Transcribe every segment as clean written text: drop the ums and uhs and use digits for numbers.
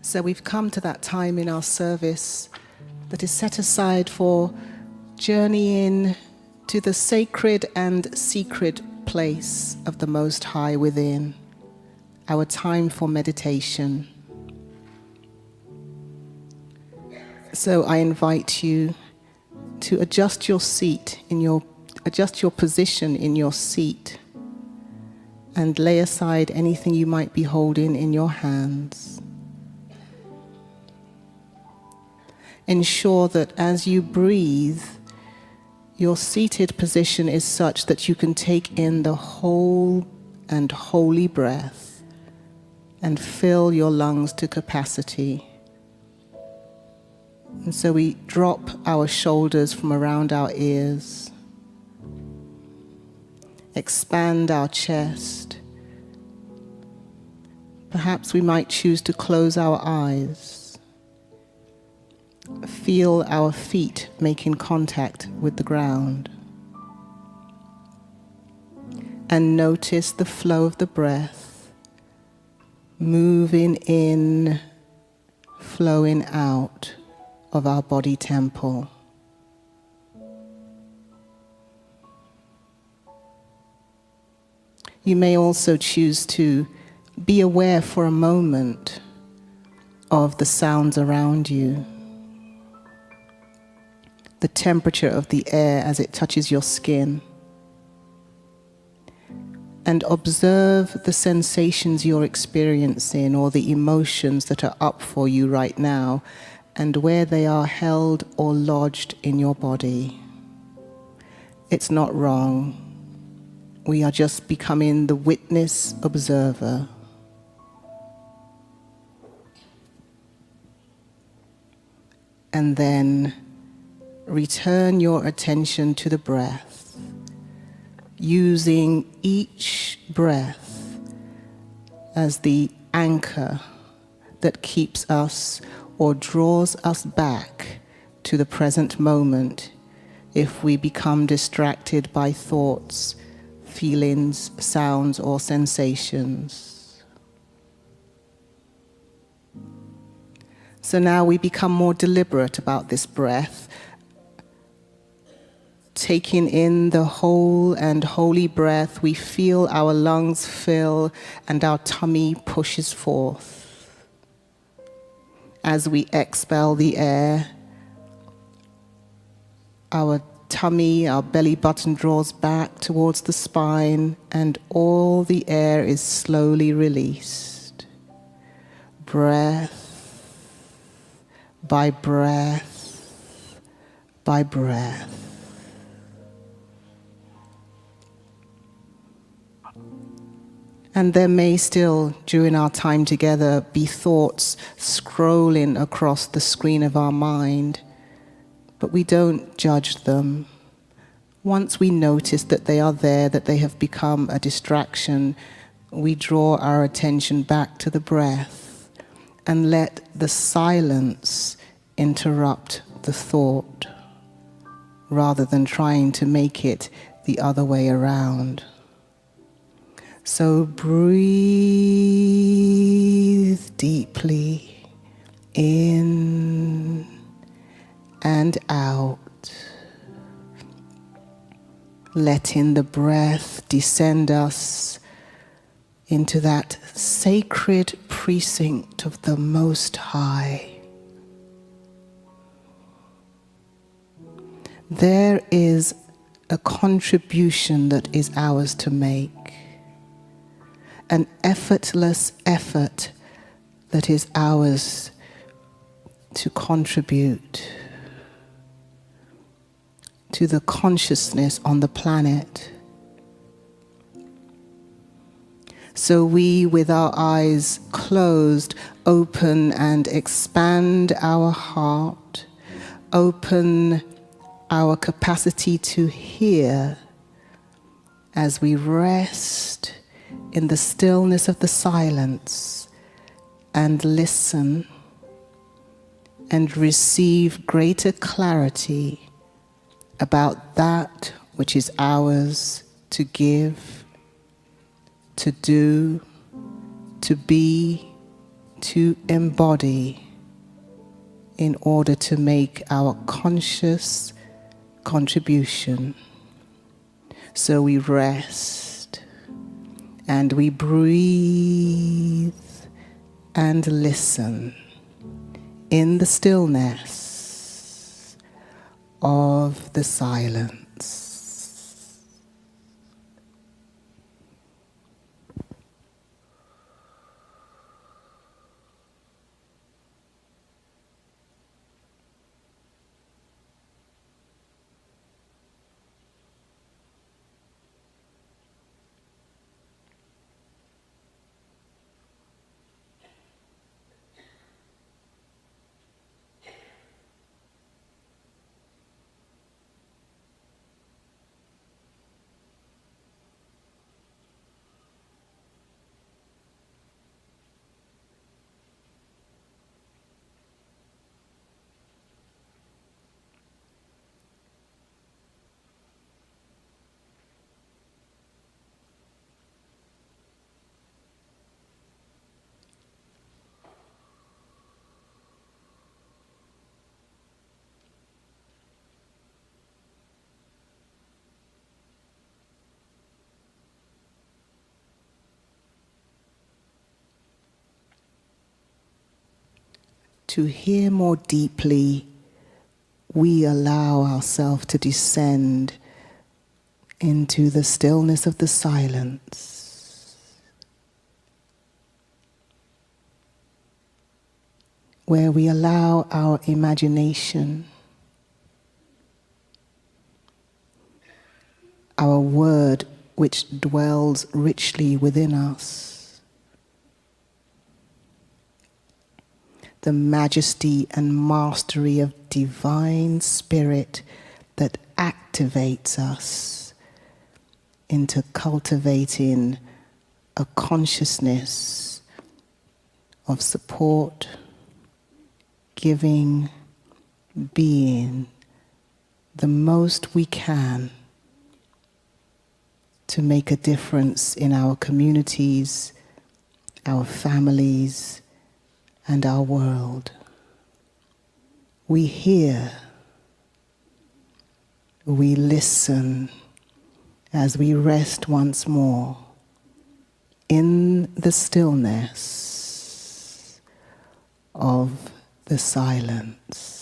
So we've come to that time in our service that is set aside for journeying to the sacred and secret place of the Most High within, our time for meditation. So I invite you to adjust your position in your seat and lay aside anything you might be holding in your hands. Ensure that as you breathe, your seated position is such that you can take in the whole and holy breath and fill your lungs to capacity. And so we drop our shoulders from around our ears, expand our chest. Perhaps we might choose to close our eyes. Feel our feet making contact with the ground. And notice the flow of the breath, moving in, flowing out of our body temple. You may also choose to be aware for a moment of the sounds around you, the temperature of the air as it touches your skin, and observe the sensations you're experiencing or the emotions that are up for you right now and where they are held or lodged in your body. It's not wrong. We are just becoming the witness observer. And then return your attention to the breath, using each breath as the anchor that keeps us or draws us back to the present moment if we become distracted by thoughts, feelings, sounds, or sensations. So now we become more deliberate about this breath, taking in the whole and holy breath. We feel our lungs fill and our tummy pushes forth. As we expel the air, our tummy, our belly button draws back towards the spine, and all the air is slowly released. Breath by breath by breath. And there may still, during our time together, be thoughts scrolling across the screen of our mind, but we don't judge them. Once we notice that they are there, that they have become a distraction, we draw our attention back to the breath and let the silence interrupt the thought, rather than trying to make it the other way around. So breathe deeply in and out, letting the breath descend us into that sacred precinct of the Most High. There is a contribution that is ours to make, an effortless effort that is ours to contribute to the consciousness on the planet. So we, with our eyes closed, open and expand our heart, open our capacity to hear as we rest in the stillness of the silence and listen and receive greater clarity about that which is ours to give, to do, to be, to embody in order to make our conscious contribution. So we rest and we breathe and listen in the stillness of the silence. To hear more deeply, we allow ourselves to descend into the stillness of the silence, where we allow our imagination, our word which dwells richly within us, the majesty and mastery of divine spirit that activates us into cultivating a consciousness of support, giving, being the most we can to make a difference in our communities, our families, and our world. We hear, we listen as we rest once more in the stillness of the silence.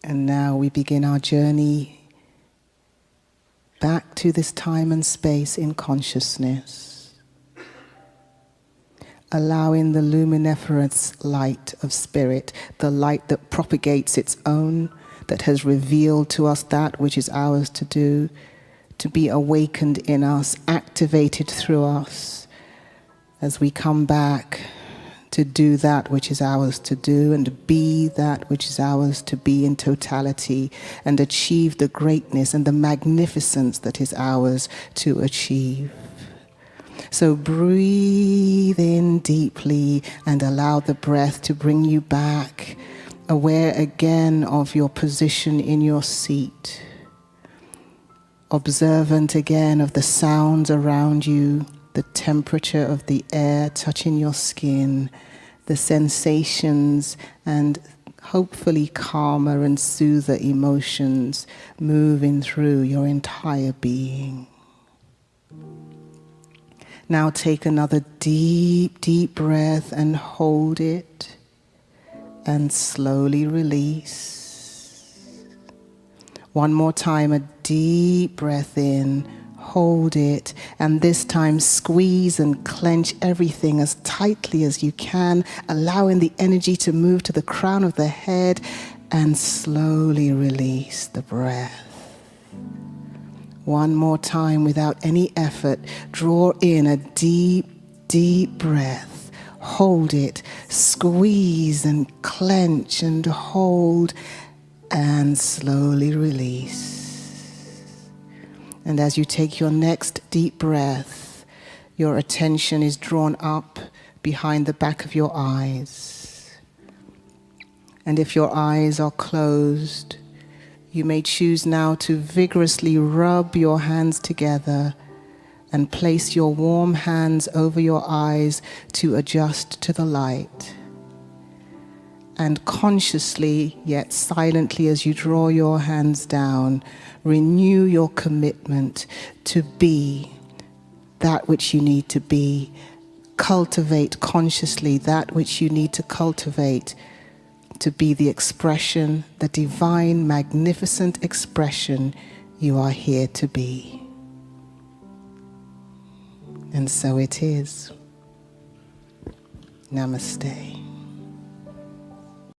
And now we begin our journey back to this time and space in consciousness, allowing the luminiferous light of spirit, the light that propagates its own, that has revealed to us that which is ours to do, to be awakened in us, activated through us, as we come back to do that which is ours to do and be that which is ours to be in totality and achieve the greatness and the magnificence that is ours to achieve. So breathe in deeply and allow the breath to bring you back, aware again of your position in your seat, observant again of the sounds around you, the temperature of the air touching your skin, the sensations and hopefully calmer and soother emotions moving through your entire being. Now take another deep, deep breath and hold it and slowly release. One more time, a deep breath in, hold it, and this time squeeze and clench everything as tightly as you can, allowing the energy to move to the crown of the head, and slowly release the breath. One more time without any effort. Draw in a deep, deep breath. Hold it. Squeeze and clench and hold, and slowly release. And as you take your next deep breath, your attention is drawn up behind the back of your eyes. And if your eyes are closed, you may choose now to vigorously rub your hands together and place your warm hands over your eyes to adjust to the light. And consciously, yet silently, as you draw your hands down, renew your commitment to be that which you need to be. Cultivate consciously that which you need to cultivate to be the expression, the divine, magnificent expression you are here to be. And so it is. Namaste.